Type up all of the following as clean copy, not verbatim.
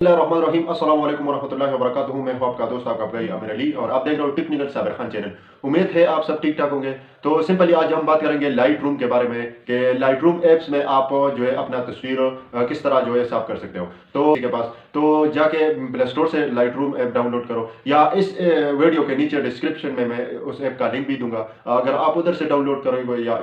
बिस्मिल्लाहिर्रहमानिर्रहीम अस्सलाम वालेकुम वरहमतुल्लाहि वबरकातुहू। मैं हूं आपका दोस्त आपका भाई आमिर अली और आप देख रहे हो टेक्निकल साबिर खान चैनल। उम्मीद है आप सब ठीक ठाक होंगे। तो सिंपली आज हम बात करेंगे लाइट रूम के बारे में कि लाइट रूम एप्स में आप जो है अपना तस्वीर किस तरह जो है साफ कर सकते हो। तो के पास तो जाके प्ले स्टोर से लाइट रूम ऐप डाउनलोड करो या इस वीडियो के नीचे डिस्क्रिप्शन में मैं उस ऐप का लिंक भी दूंगा। अगर आप उधर से डाउनलोड करोगे या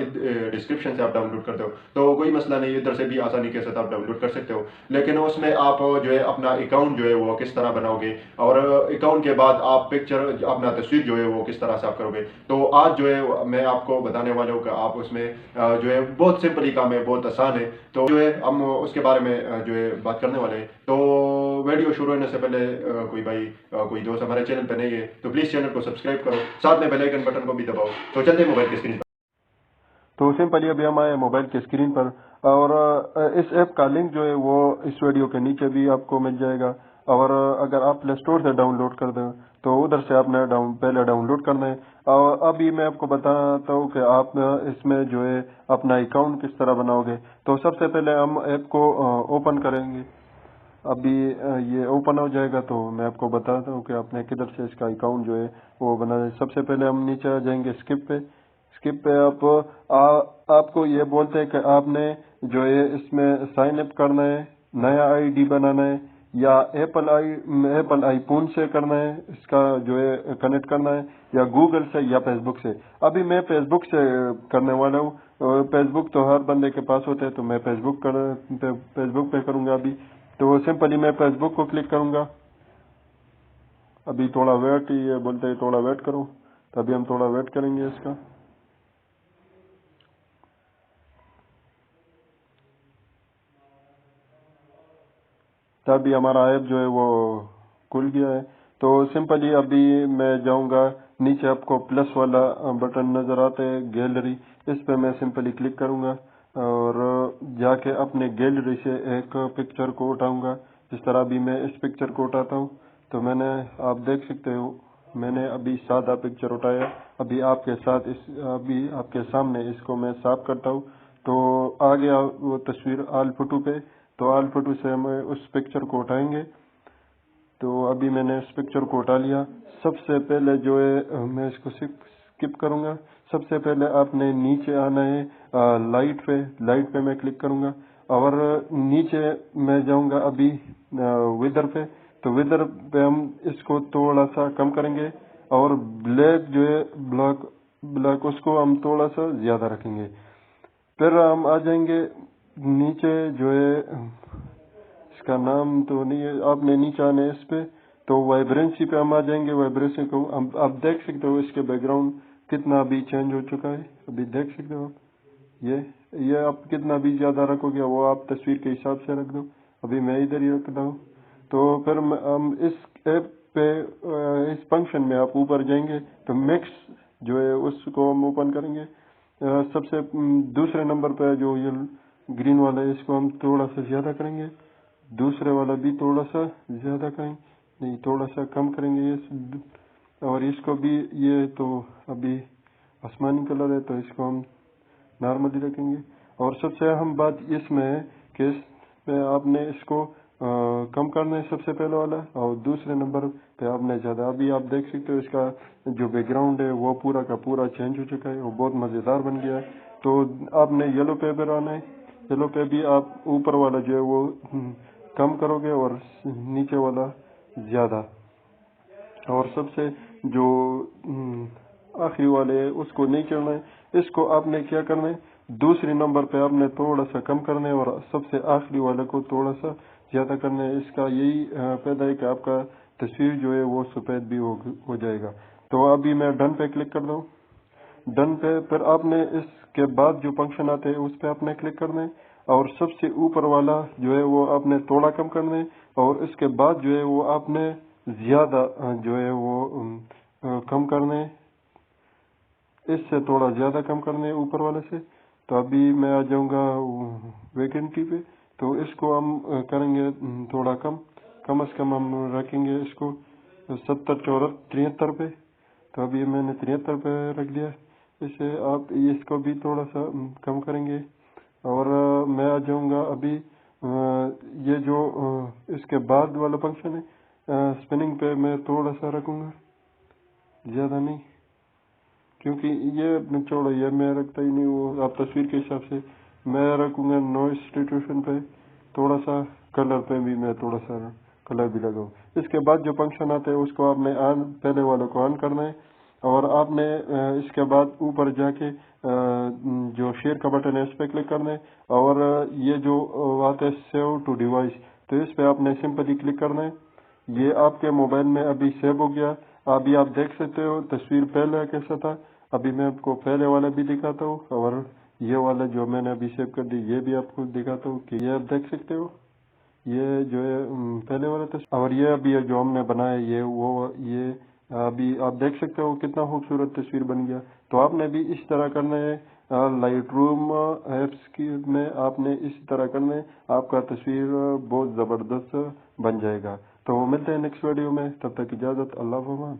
डिस्क्रिप्शन से आप डाउनलोड करते हो तो कोई मसला नहीं, इधर से भी आसानी के साथ आप डाउनलोड कर सकते हो। लेकिन उसमें आप जो है अपना अकाउंट जो है वो किस तरह बनाओगे और अकाउंट के बाद आप पिक्चर अपना तस्वीर जो है वो किस तरह साफ करोगे। तो आज जो है मैं आपको बताने वाला हूँ कि आप उसमें जो है बहुत सिंपल ही काम है, बहुत आसान है। तो जो है हम उसके बारे में जो है बात करने वाले हैं। तो वीडियो शुरू होने से पहले कोई भाई कोई दोस्त हमारे चैनल पर नहीं है तो प्लीज़ चैनल को सब्सक्राइब करो, साथ में बेल आइकन बटन को भी दबाओ। तो चलते हैं मोबाइल की स्क्रीन पर। तो सिंपली अभी हम आए मोबाइल की स्क्रीन पर और इस ऐप का लिंक जो है वो इस वीडियो के नीचे भी आपको मिल जाएगा। और अगर आप प्ले स्टोर से डाउनलोड कर दें तो उधर से आपने पहले डाउनलोड करना है। और अभी मैं आपको बताता हूँ कि आप इसमें जो है अपना अकाउंट किस तरह बनाओगे। तो सबसे पहले हम ऐप को ओपन करेंगे। अभी ये ओपन हो जाएगा तो मैं आपको बताता हूँ कि आपने किधर से इसका अकाउंट जो है वो बनाना है। सबसे पहले हम नीचे आ जाएंगे स्किप पे। स्किप पे आपको ये बोलते हैं कि आपने जो है इसमें साइन अप करना है, नया आईडी बनाना है या एप्पल आईफोन से करना है, इसका जो है कनेक्ट करना है या गूगल से या फेसबुक से। अभी मैं फेसबुक से करने वाला हूँ। फेसबुक तो हर बंदे के पास होता है तो मैं फेसबुक पे करूंगा अभी। तो सिंपली मैं फेसबुक को क्लिक करूंगा। अभी थोड़ा वेट, ये बोलते हैं थोड़ा वेट करो, तो अभी हम थोड़ा वेट करेंगे इसका। तो अभी हमारा ऐप जो है वो खुल गया है। तो सिंपली अभी मैं जाऊंगा, नीचे आपको प्लस वाला बटन नजर आता है गैलरी, इस पे मैं सिंपली क्लिक करूंगा और जाके अपने गैलरी से एक पिक्चर को उठाऊंगा। जिस तरह अभी मैं इस पिक्चर को उठाता हूँ तो आप देख सकते हो मैंने अभी सादा पिक्चर उठाया। अभी आपके सामने इसको मैं साफ करता हूँ। तो आ गया वो तस्वीर आल फोटो पे। तो आल फोटो से हम उस पिक्चर को उठाएंगे। तो अभी मैंने इस पिक्चर को उठा लिया। सबसे पहले जो है मैं इसको स्किप करूंगा। सबसे पहले आपने नीचे आना है लाइट पे मैं क्लिक करूंगा और नीचे मैं जाऊंगा अभी विदर पे। तो विदर पे हम इसको थोड़ा सा कम करेंगे और ब्लैक जो है ब्लैक ब्लैक उसको हम थोड़ा सा ज्यादा रखेंगे। फिर हम आ जाएंगे नीचे जो है, इसका नाम तो नहीं है, आपने नीचे आना है इस पे। तो वाइब्रेंसी पे हम आ जाएंगे। वाइब्रेंसी को आप देख सकते हो इसके बैकग्राउंड कितना अभी चेंज हो चुका है। अभी देख सकते हो आप ये ये आप कितना भी ज्यादा रखोगे वो आप तस्वीर के हिसाब से रख दो। अभी मैं इधर ही रखता हूँ। तो फिर हम इस ऐप पे इस फंक्शन में आप ऊपर जाएंगे तो मिक्स जो है उसको हम ओपन करेंगे। सबसे दूसरे नंबर पे जो ये ग्रीन वाला है इसको हम थोड़ा सा ज्यादा करेंगे। दूसरे वाला भी थोड़ा सा ज्यादा करेंगे, नहीं थोड़ा सा कम करेंगे ये। और इसको भी, ये तो अभी आसमानी कलर है तो इसको हम नॉर्मली रखेंगे। और सबसे अहम बात इसमें है कि इसमें आपने इसको कम करना है सबसे पहले वाला, और दूसरे नंबर पे आपने ज्यादा। अभी आप देख सकते हो इसका जो बैकग्राउंड है वो पूरा का पूरा चेंज हो चुका है, वो बहुत मजेदार बन गया है। तो आपने येलो पे भी आना है। येलो पे भी आप ऊपर वाला जो है वो कम करोगे और नीचे वाला ज्यादा। और सबसे जो आखिरी वाले है उसको नहीं करना है। इसको आपने क्या करना है, दूसरे नंबर पे आपने थोड़ा सा कम करना है और सबसे आखिरी वाले को थोड़ा सा ज्यादा करना है। इसका यही फायदा है कि आपका तस्वीर जो है वो सफेद भी हो जाएगा। तो अभी मैं डन पे क्लिक कर दूँ। डन पे फिर आपने इसके बाद जो फंक्शन आते हैं उस पे आपने क्लिक करना है और सबसे ऊपर वाला जो है वो आपने थोड़ा कम करना है और इसके बाद जो है वो आपने ज्यादा जो है वो कम करना है। इससे थोड़ा ज्यादा कम करने ऊपर वाले से। तो अभी मैं आ जाऊंगा वैकेंटी पे। तो इसको हम करेंगे थोड़ा कम से कम हम रखेंगे इसको 73 पे। तो अभी मैंने 73 पे रख दिया। इसे आप इसको भी थोड़ा सा कम करेंगे और मैं आ जाऊंगा अभी یہ جو اس کے بعد والا فنکشن ہے اسپننگ پہ میں تھوڑا سا رکھوں گا، زیادہ نہیں، کیونکہ یہ چھوڑو، یہ میں رکھتا ہی نہیں، وہ آپ تصویر کے حساب سے میں رکھوں گا نوائز سٹیٹیوشن پہ، تھوڑا سا کلر پہ بھی میں تھوڑا سا کلر بھی لگاؤں۔ اس کے بعد جو فنکشن آتے ہیں اس کو آپ نے پہلے والے کو آن کرنا ہے، اور آپ نے اس کے بعد اوپر جا کے جو شیئر کا بٹن ہے اس پہ کلک کرنا ہے، اور یہ جو آتا ہے سیو ٹو ڈیوائس، تو اس پہ آپ نے سمپلی کلک کرنا ہے۔ یہ آپ کے موبائل میں ابھی سیو ہو گیا۔ ابھی آپ دیکھ سکتے ہو تصویر پہلے کیسا تھا، ابھی میں آپ کو پہلے والا بھی دکھاتا ہوں، اور یہ والا جو میں نے ابھی سیو کر دی یہ بھی آپ کو دکھاتا ہوں کہ یہ آپ دیکھ سکتے ہو، یہ جو ہے پہلے والا تصویر، اور یہ ابھی جو ہم نے بنایا یہ ابھی آپ دیکھ سکتے ہو کتنا خوبصورت تصویر بن گیا۔ تو آپ نے بھی اس طرح کرنا ہے، لائٹ روم ایپس کی میں آپ نے اسی طرح کرنا ہے، آپ کا تصویر بہت زبردست بن جائے گا۔ تو ملتے ہیں نیکسٹ ویڈیو میں، تب تک اجازت، اللہ حافظ۔